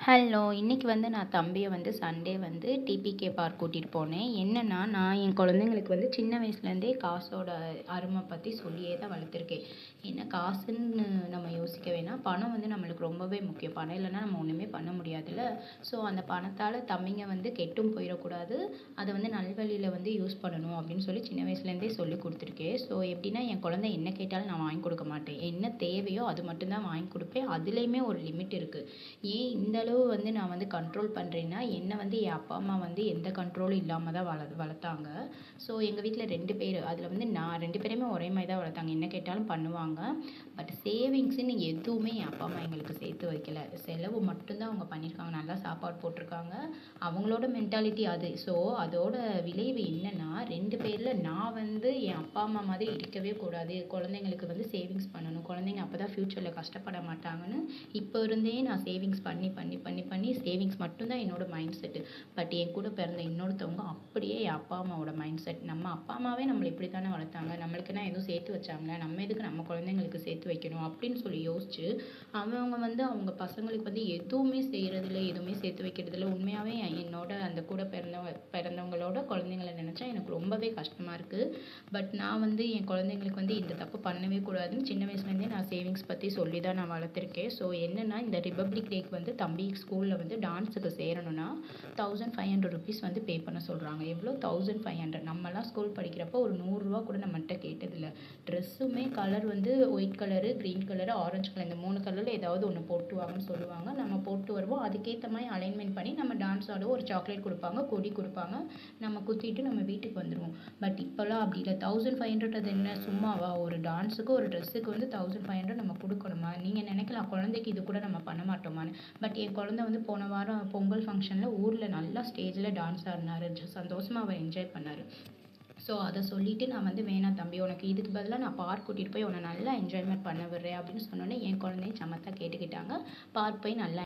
Hello! இன்னைக்கு நான் தம்பிய சண்டே டிபிகே பார்க் கூட்டிட்டு போனேன். என்னன்னா, நான் என் குழந்தைங்களுக்கு சின்ன வயசுலேருந்தே காசோட அருமை பத்தி சொல்லியே தான் வளர்த்துருக்கேன். ஏன்னா காசுன்னு நம்ம யோசிக்க வேணாம். பணம் நம்மளுக்கு ரொம்பவே முக்கியம். பணம் இல்லைன்னா நம்ம ஒண்ணுமே பண்ண முடியாதுல்ல. ஸோ அந்த பணத்தால தம்பிங்க கெட்டும் போயிறக்கூடாது. அத நல்வழியில யூஸ் பண்ணணும் அப்படின்னு சொல்லி சின்ன வயசுலேருந்தே சொல்லிக் குடுத்துருக்கேன். ஸோ எப்படின்னா, என் குழந்தை என்ன கேட்டாலும் நான் வாங்கி கொடுக்க மாட்டேன். என்ன தேவையோ அது மட்டும் தான் வாங்கி கொடுப்பேன். அதுலயுமே ஒரு லிமிட் இருக்கு. ஏன் இந்த அளவு நான் கண்ட்ரோல் பண்ணுறேன்னா, என்ன என் அப்பா அம்மா எந்த கண்ட்ரோலும் இல்லாமல் தான் வளர்த்தாங்க. ஸோ எங்கள் வீட்டில் 2 பேர். அதில் நான் 2 பேரையுமே ஒரே மாதிரி தான் வளர்த்தாங்க. என்ன கேட்டாலும் பண்ணுவாங்க. பட் சேவிங்ஸ்ன்னு எதுவுமே என் அப்பா அம்மா எங்களுக்கு சேர்த்து வைக்கல. செலவு மட்டும்தான் அவங்க பண்ணியிருக்காங்க. நல்லா சாப்பாடு போட்டிருக்காங்க. அவங்களோட மென்டாலிட்டி அது. ஸோ அதோட விளைவு என்னன்னா, 2 பேரில் நான் என் அப்பா அம்மா மாதிரி இருக்கவே கூடாது. குழந்தைங்களுக்கு சேவிங்ஸ் பண்ணணும். குழந்தைங்க அப்போ தான் ஃப்யூச்சரில் கஷ்டப்பட மாட்டாங்கன்னு இப்போ இருந்தே நான் சேவிங்ஸ் பண்ணி பண்ணி பண்ணி பண்ணி சேவிங்ஸ் மட்டும்தான் என்னோட மைண்ட் செட்டு. பட் என் கூட பிறந்த இன்னொருத்தவங்க அப்படியே என் அப்பா அம்மாவோட மைண்ட் செட். நம்ம அப்பா அம்மாவே நம்மளை இப்படி தானே வளர்த்தாங்க, நம்மளுக்குன்னா எதுவும் சேர்த்து வச்சாங்களா, நம்ம எதுக்கு நம்ம குழந்தைங்களுக்கு சேர்த்து வைக்கணும் அப்படின்னு சொல்லி யோசிச்சு அவங்க அவங்க பசங்களுக்கு எதுவுமே செய்கிறதில்ல, எதுவுமே சேர்த்து வைக்கிறதில்ல. உண்மையாகவே என்னோட அந்த கூட பிறந்தவங்களோட குழந்தைங்களை நினச்சா எனக்கு ரொம்பவே கஷ்டமாக இருக்குது. பட் நான் என் குழந்தைங்களுக்கு இந்த தப்பு பண்ணவே கூடாதுன்னு சின்ன வயசுலேருந்தே நான் சேவிங்ஸ் பற்றி சொல்லி தான் நான் வளர்த்துருக்கேன். ஸோ என்னென்னா, இந்த ரிபப்ளிக் டேக்கு தம்பி ஸ்கூலில் டான்ஸுக்கு சேரணும்னா ₹1500 பே பண்ண சொல்கிறாங்க. எவ்வளோ? 1500. நம்மலாம் ஸ்கூல் படிக்கிறப்போ ஒரு ₹100 கூட நம்மகிட்ட கேட்டதில்லை. ட்ரெஸ்ஸுமே colour white colour, green colour, orange colour, இந்த 3 கலரில் ஏதாவது ஒன்று போட்டு வாங்கன்னு சொல்லுவாங்க. நம்ம போட்டு வருவோம். அதுக்கேற்ற மாதிரி அலைன்மெண்ட் பண்ணி நம்ம டான்ஸ் ஆடுவோம். ஒரு சாக்லேட் கொடுப்பாங்க, கொடி கொடுப்பாங்க. நம்ம குத்திட்டு நம்ம வீட்டுக்கு வந்துடுவோம். பட் இப்போலாம் அப்படி இல்லை. 1500 அது என்ன சும்மாவா? ஒரு டான்ஸுக்கு ஒரு ட்ரெஸ்ஸுக்கு 1500 நம்ம கொடுக்கணுமா? நீங்கள் நினைக்கலாம் குழந்தைக்கு இது கூட நம்ம பண்ண மாட்டோமான்னு. பட் என் குழந்தை போன வாரம் பொங்கல் ஃபங்க்ஷனில் ஊரில் நல்லா ஸ்டேஜில் டான்ஸ் ஆடினாரு. சந்தோஷமாக அவர் என்ஜாய் பண்ணார். ஸோ அதை சொல்லிவிட்டு நான் வேணாம் தம்பி, உனக்கு இதுக்கு பதிலாக நான் பார்க் கூட்டிகிட்டு போய் உன்னை நல்லா என்ஜாய்மெண்ட் பண்ண விடுறேன் அப்படின்னு சொன்னோன்னே என் குழந்தையும் சமத்தா கேட்டுக்கிட்டாங்க. பார்க் போய் நல்லா